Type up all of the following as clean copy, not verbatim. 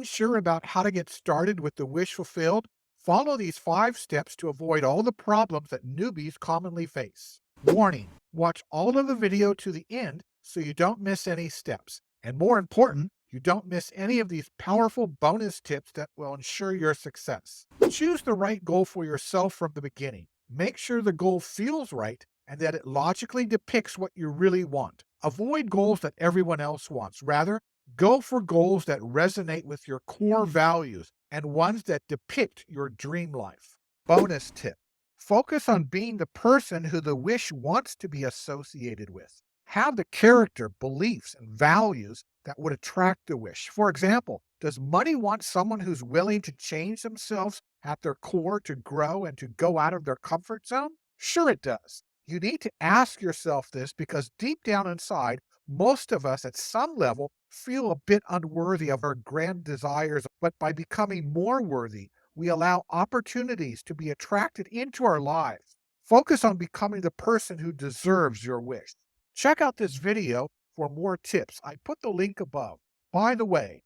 Unsure about how to get started with the wish fulfilled? Follow these 5 steps to avoid all the problems that newbies commonly face. Warning: watch all of the video to the end so you don't miss any steps. And more important, you don't miss any of these powerful bonus tips that will ensure your success. Choose the right goal for yourself from the beginning. Make sure the goal feels right and that it logically depicts what you really want. Avoid goals that everyone else wants. Rather, go for goals that resonate with your core values and ones that depict your dream life. Bonus tip: focus on being the person who the wish wants to be associated with. Have the character, beliefs, and values that would attract the wish. For example, does money want someone who's willing to change themselves at their core to grow and to go out of their comfort zone? Sure, it does. You need to ask yourself this because deep down inside, most of us at some level feel a bit unworthy of our grand desires, but by becoming more worthy, we allow opportunities to be attracted into our lives. Focus on becoming the person who deserves your wish. Check out this video for more tips. I put the link above. By the way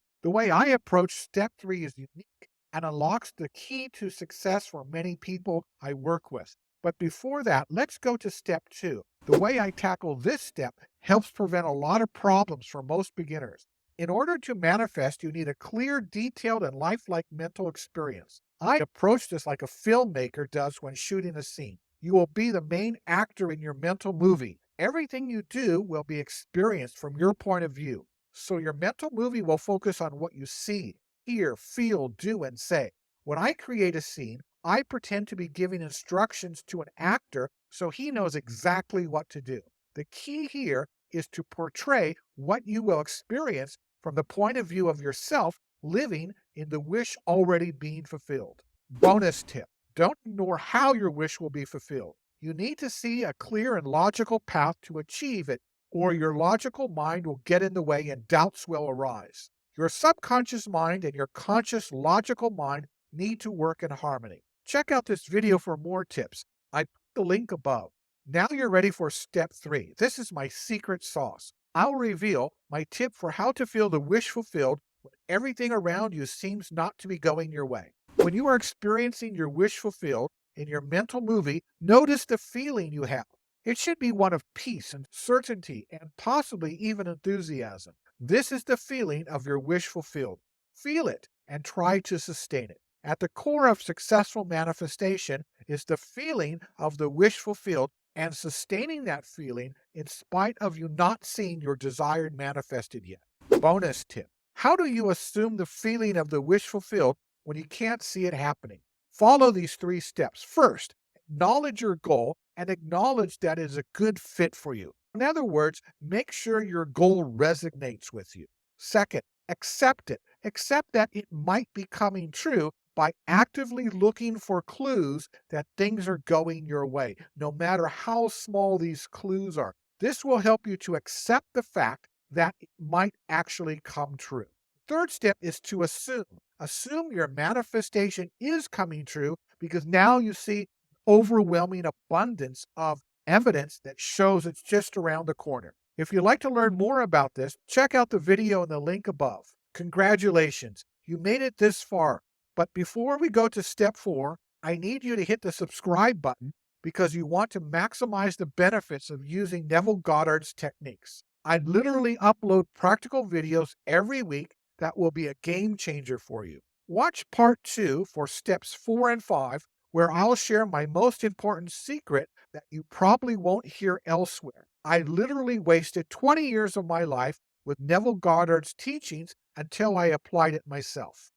I approach step 3 is unique and unlocks the key to success for many people I work with. But before that, let's go to step 2. The way I tackle this step helps prevent a lot of problems for most beginners. In order to manifest, you need a clear, detailed, and lifelike mental experience. I approach this like a filmmaker does when shooting a scene. You will be the main actor in your mental movie. Everything you do will be experienced from your point of view. So your mental movie will focus on what you see, hear, feel, do, and say. When I create a scene, I pretend to be giving instructions to an actor so he knows exactly what to do. The key here is to portray what you will experience from the point of view of yourself living in the wish already being fulfilled. Bonus tip: don't ignore how your wish will be fulfilled. You need to see a clear and logical path to achieve it, or your logical mind will get in the way and doubts will arise. Your subconscious mind and your conscious logical mind need to work in harmony. Check out this video for more tips. I put the link above. Now you're ready for step 3. This is my secret sauce. I'll reveal my tip for how to feel the wish fulfilled when everything around you seems not to be going your way. When you are experiencing your wish fulfilled in your mental movie, notice the feeling you have. It should be one of peace and certainty and possibly even enthusiasm. This is the feeling of your wish fulfilled. Feel it and try to sustain it. At the core of successful manifestation is the feeling of the wish fulfilled and sustaining that feeling in spite of you not seeing your desired manifested yet. Bonus tip: how do you assume the feeling of the wish fulfilled when you can't see it happening? Follow these 3 steps. First, acknowledge your goal and acknowledge that it is a good fit for you. In other words, make sure your goal resonates with you. Second, accept it. Accept that it might be coming true by actively looking for clues that things are going your way, no matter how small these clues are. This will help you to accept the fact that it might actually come true. Third step is to assume. Assume your manifestation is coming true because now you see overwhelming abundance of evidence that shows it's just around the corner. If you'd like to learn more about this, check out the video in the link above. Congratulations, you made it this far. But before we go to step 4, I need you to hit the subscribe button because you want to maximize the benefits of using Neville Goddard's techniques. I literally upload practical videos every week that will be a game changer for you. Watch part 2 for steps 4 and 5, where I'll share my most important secret that you probably won't hear elsewhere. I literally wasted 20 years of my life with Neville Goddard's teachings until I applied it myself.